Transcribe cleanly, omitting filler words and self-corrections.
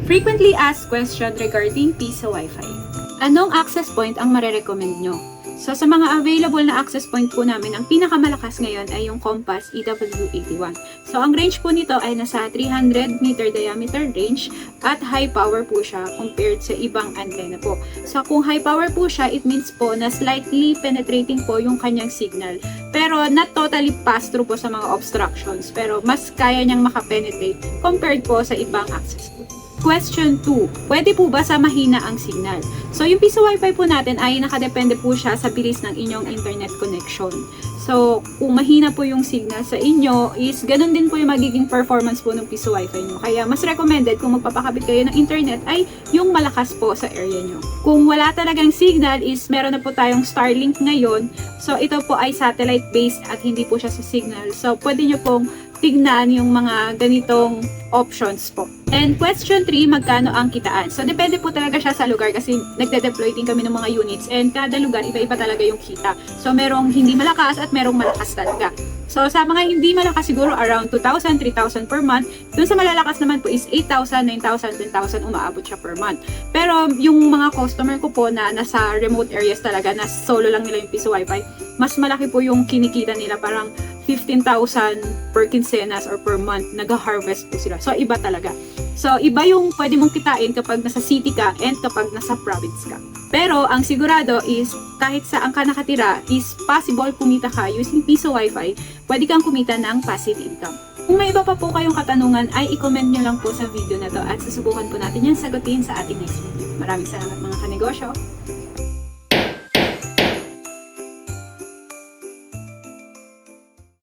Frequently asked question regarding Piso Wi-Fi. Anong access point ang marerecommend nyo? So sa mga available na access point po namin, ang pinakamalakas ngayon ay yung Compass EW81. So ang range po nito ay nasa 300 meter diameter range at high power po siya compared sa ibang antenna po. So kung high power po siya, it means po na slightly penetrating po yung kanyang signal. Pero not totally pass through po sa mga obstructions, pero mas kaya niyang makapenetrate compared po sa ibang access point. Question 2. Pwede po ba sa mahina ang signal? So, yung Piso Wi-Fi po natin ay nakadepende po siya sa bilis ng inyong internet connection. So, kung mahina po yung signal sa inyo, is ganun din po yung magiging performance po ng Piso Wi-Fi nyo. Kaya, mas recommended kung magpapakabit kayo ng internet ay yung malakas po sa area nyo. Kung wala talagang signal is meron na po tayong Starlink ngayon. So, ito po ay satellite-based at hindi po siya sa signal. So, pwede nyo pong tignan yung mga ganitong options po. And question 3, magkano ang kitaan? So, depende po talaga siya sa lugar kasi nagde-deploy din kami ng mga units and kada lugar, iba-iba talaga yung kita. So, merong hindi malakas at merong malakas talaga. So, sa mga hindi malakas siguro around 2,000, 3,000 per month. Dun sa malalakas naman po is 8,000, 9,000, 10,000 umaabot siya per month. Pero, yung mga customer ko po na nasa remote areas talaga, na solo lang nila yung Piso Wi-Fi, mas malaki po yung kinikita nila, parang 15,000 per quincenas or per month, nag-harvest po sila. So, iba talaga. So, iba yung pwede mong kitain kapag nasa city ka and kapag nasa province ka. Pero, ang sigurado is, kahit saan ka nakatira, is possible kumita ka using Piso Wi-Fi, pwede kang kumita ng passive income. Kung may iba pa po kayong katanungan, ay i-comment nyo lang po sa video na to at susubukan po natin yan sagutin sa ating next video. Maraming salamat mga kanegosyo!